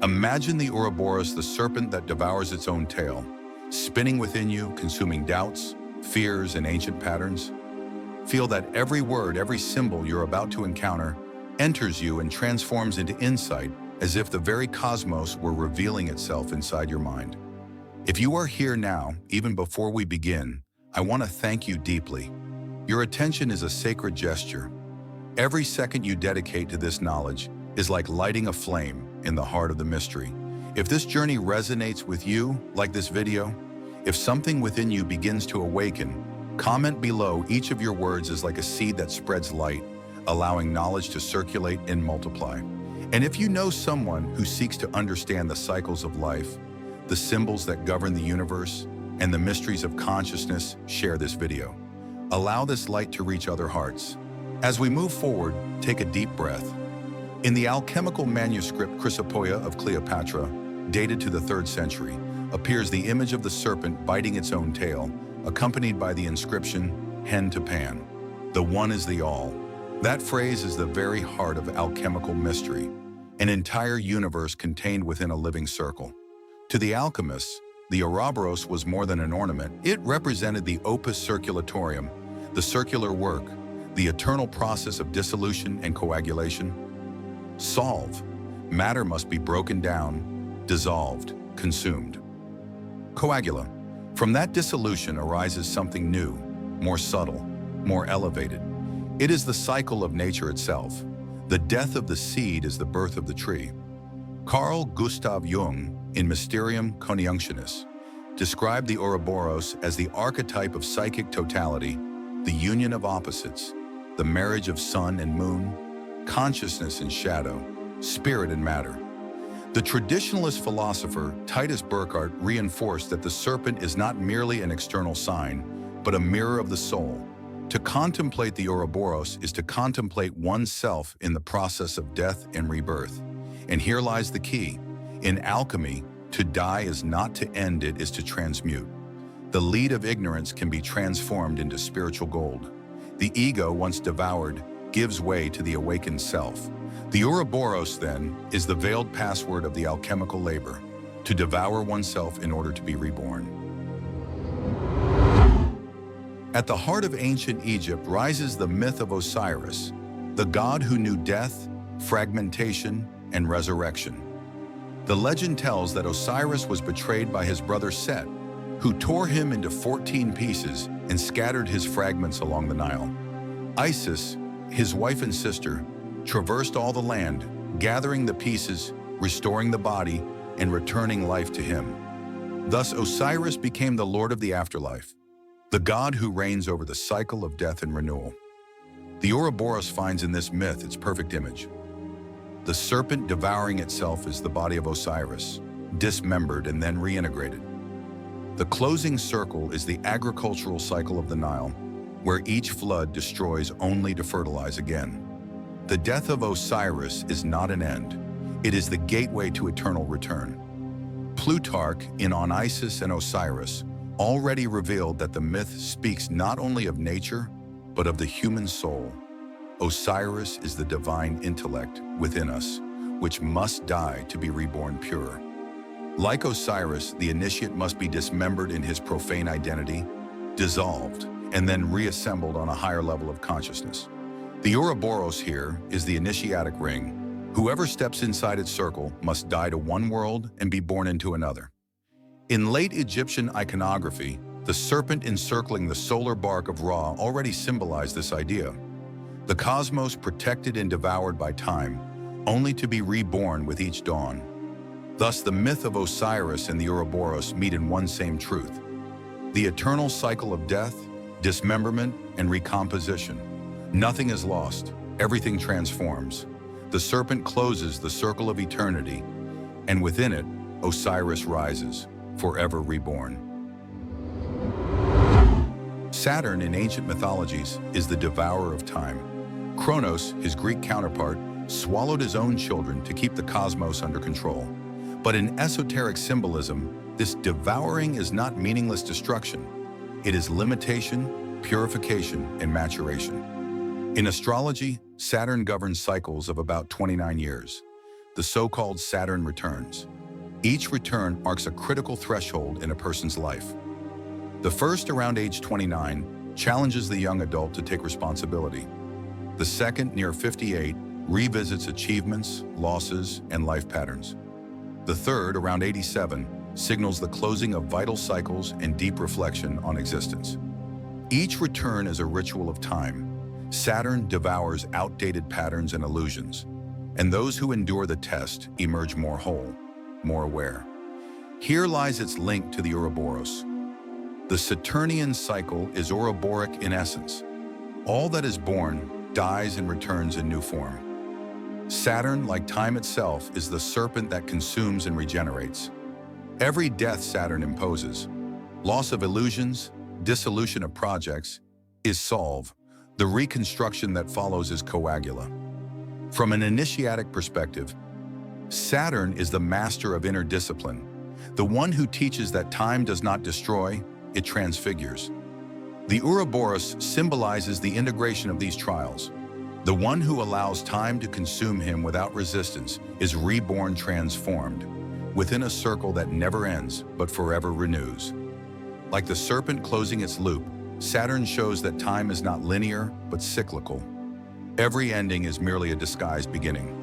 Imagine the Ouroboros, the serpent that devours its own tail, spinning within you, consuming doubts, fears, and ancient patterns. Feel that every word, every symbol you're about to encounter enters you and transforms into insight, as if the very cosmos were revealing itself inside your mind. If you are here now, even before we begin, I want to thank you deeply. Your attention is a sacred gesture. Every second you dedicate to this knowledge is like lighting a flame in the heart of the mystery. If this journey resonates with you, like this video, if something within you begins to awaken, comment below. Each of your words is like a seed that spreads light, allowing knowledge to circulate and multiply. And if you know someone who seeks to understand the cycles of life, the symbols that govern the universe, and the mysteries of consciousness, share this video. Allow this light to reach other hearts. As we move forward, take a deep breath. In the alchemical manuscript Chrysopoeia of Cleopatra, dated to the 3rd century, appears the image of the serpent biting its own tail, accompanied by the inscription, "Hen to Pan." The one is the all. That phrase is the very heart of alchemical mystery, an entire universe contained within a living circle. To the alchemists, the Ouroboros was more than an ornament. It represented the opus circulatorium, the circular work, the eternal process of dissolution and coagulation. Solve. Matter must be broken down, dissolved, consumed. Coagula. From that dissolution arises something new, more subtle, more elevated. It is the cycle of nature itself. The death of the seed is the birth of the tree. Carl Gustav Jung, in Mysterium Conjunctionis, described the Ouroboros as the archetype of psychic totality, the union of opposites, the marriage of sun and moon, consciousness and shadow, spirit and matter. The traditionalist philosopher Titus Burckhardt reinforced that the serpent is not merely an external sign, but a mirror of the soul. To contemplate the Ouroboros is to contemplate oneself in the process of death and rebirth. And here lies the key. In alchemy, to die is not to end, it is to transmute. The lead of ignorance can be transformed into spiritual gold. The ego, once devoured, gives way to the awakened self. The Ouroboros, then, is the veiled password of the alchemical labor, to devour oneself in order to be reborn. At the heart of ancient Egypt rises the myth of Osiris, the god who knew death, fragmentation, and resurrection. The legend tells that Osiris was betrayed by his brother Set, who tore him into 14 pieces and scattered his fragments along the Nile. Isis, his wife and sister, traversed all the land, gathering the pieces, restoring the body, and returning life to him. Thus Osiris became the lord of the afterlife, the god who reigns over the cycle of death and renewal. The Ouroboros finds in this myth its perfect image. The serpent devouring itself is the body of Osiris, dismembered and then reintegrated. The closing circle is the agricultural cycle of the Nile, where each flood destroys only to fertilize again. The death of Osiris is not an end. It is the gateway to eternal return. Plutarch, in On Isis and Osiris, already revealed that the myth speaks not only of nature, but of the human soul. Osiris is the divine intellect within us, which must die to be reborn pure. Like Osiris, the initiate must be dismembered in his profane identity, dissolved, and then reassembled on a higher level of consciousness. The Ouroboros here is the initiatic ring. Whoever steps inside its circle must die to one world and be born into another. In late Egyptian iconography, the serpent encircling the solar bark of Ra already symbolized this idea. The cosmos protected and devoured by time, only to be reborn with each dawn. Thus, the myth of Osiris and the Ouroboros meet in one same truth: the eternal cycle of death, dismemberment, and recomposition. Nothing is lost, everything transforms. The serpent closes the circle of eternity, and within it, Osiris rises, forever reborn. Saturn in ancient mythologies is the devourer of time. Kronos, his Greek counterpart, swallowed his own children to keep the cosmos under control. But in esoteric symbolism, this devouring is not meaningless destruction. It is limitation, purification, and maturation. In astrology, Saturn governs cycles of about 29 years. the so-called Saturn returns. Each return marks a critical threshold in a person's life. The first, around age 29, challenges the young adult to take responsibility. The second, near 58, revisits achievements, losses, and life patterns. The third, around 87, signals the closing of vital cycles and deep reflection on existence. Each return is a ritual of time. Saturn devours outdated patterns and illusions, and those who endure the test emerge more whole, more aware. Here lies its link to the Ouroboros. The Saturnian cycle is Ouroboric in essence. All that is born dies and returns in new form. Saturn, like time itself, is the serpent that consumes and regenerates. Every death Saturn imposes, loss of illusions, dissolution of projects, is solve. The reconstruction that follows is coagula. From an initiatic perspective, Saturn is the master of inner discipline, the one who teaches that time does not destroy, it transfigures. The Ouroboros symbolizes the integration of these trials. The one who allows time to consume him without resistance is reborn, transformed, within a circle that never ends but forever renews. Like the serpent closing its loop, Saturn shows that time is not linear but cyclical. Every ending is merely a disguised beginning.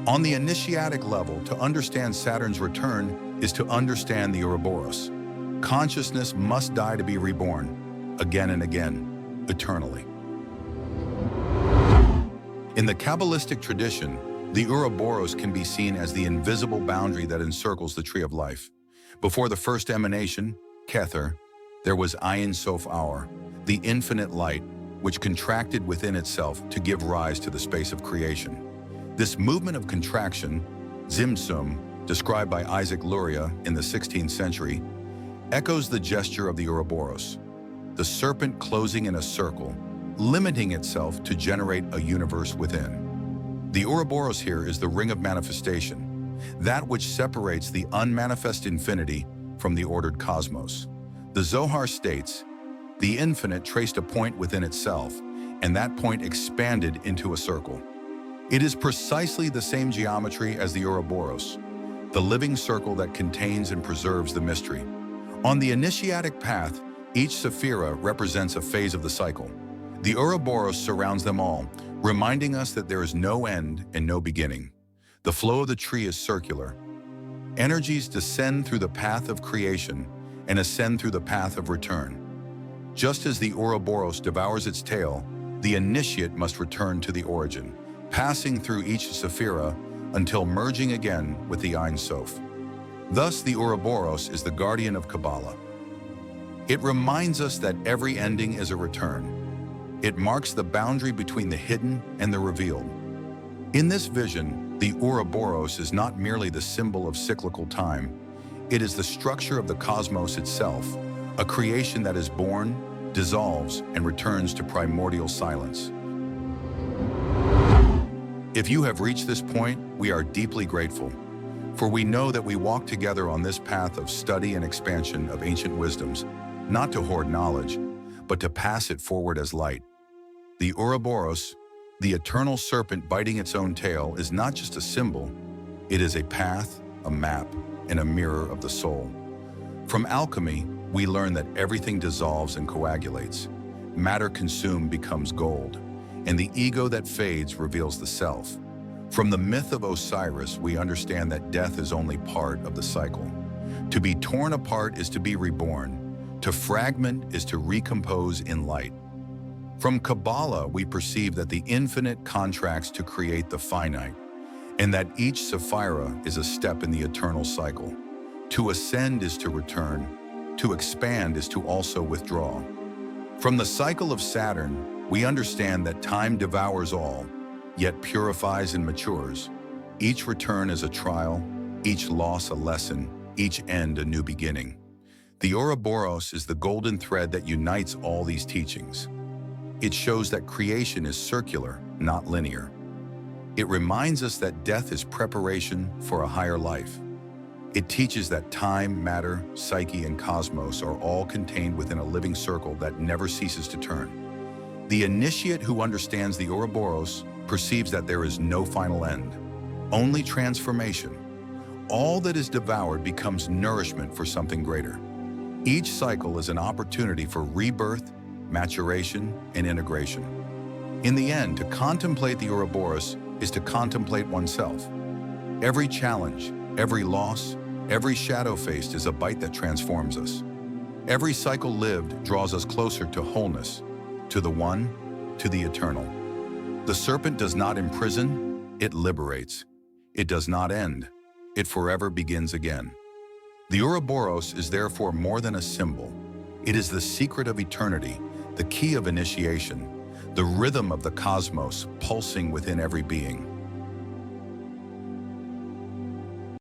On the initiatic level, to understand Saturn's return is to understand the Ouroboros. Consciousness must die to be reborn, again and again, eternally. In the Kabbalistic tradition, the Ouroboros can be seen as the invisible boundary that encircles the tree of life. Before the first emanation, Kether, there was Ein Sof Aur, the infinite light, which contracted within itself to give rise to the space of creation. This movement of contraction, Zimsum, described by Isaac Luria in the 16th century, echoes the gesture of the Ouroboros, the serpent closing in a circle, limiting itself to generate a universe within. The Ouroboros here is the ring of manifestation, that which separates the unmanifest infinity from the ordered cosmos. The Zohar states, the infinite traced a point within itself, and that point expanded into a circle. It is precisely the same geometry as the Ouroboros, the living circle that contains and preserves the mystery. On the initiatic path, each sephira represents a phase of the cycle. The Ouroboros surrounds them all, reminding us that there is no end and no beginning. The flow of the tree is circular. Energies descend through the path of creation and ascend through the path of return. Just as the Ouroboros devours its tail, the initiate must return to the origin, passing through each sephira until merging again with the Ein Sof. Thus, the Ouroboros is the guardian of Kabbalah. It reminds us that every ending is a return. It marks the boundary between the hidden and the revealed. In this vision, the Ouroboros is not merely the symbol of cyclical time, it is the structure of the cosmos itself, a creation that is born, dissolves, and returns to primordial silence. If you have reached this point, we are deeply grateful, for we know that we walk together on this path of study and expansion of ancient wisdoms, not to hoard knowledge, but to pass it forward as light. The Ouroboros, the eternal serpent biting its own tail, is not just a symbol, it is a path, a map, and a mirror of the soul. From alchemy, we learn that everything dissolves and coagulates. Matter consumed becomes gold, and the ego that fades reveals the self. From the myth of Osiris, we understand that death is only part of the cycle. To be torn apart is to be reborn. To fragment is to recompose in light. From Kabbalah, we perceive that the infinite contracts to create the finite, and that each sephira is a step in the eternal cycle. To ascend is to return. To expand is to also withdraw. From the cycle of Saturn, we understand that time devours all, yet purifies and matures. Each return is a trial, each loss a lesson, each end a new beginning. The Ouroboros is the golden thread that unites all these teachings. It shows that creation is circular, not linear. It reminds us that death is preparation for a higher life. It teaches that time, matter, psyche, and cosmos are all contained within a living circle that never ceases to turn. The initiate who understands the Ouroboros perceives that there is no final end. only transformation. All that is devoured becomes nourishment for something greater. Each cycle is an opportunity for rebirth, maturation, and integration. In the end, to contemplate the Ouroboros is to contemplate oneself. Every challenge, every loss, every shadow faced is a bite that transforms us. Every cycle lived draws us closer to wholeness, to the one, to the eternal. The serpent does not imprison, it liberates. It does not end, it forever begins again. The Ouroboros is therefore more than a symbol. It is the secret of eternity, the key of initiation, the rhythm of the cosmos pulsing within every being.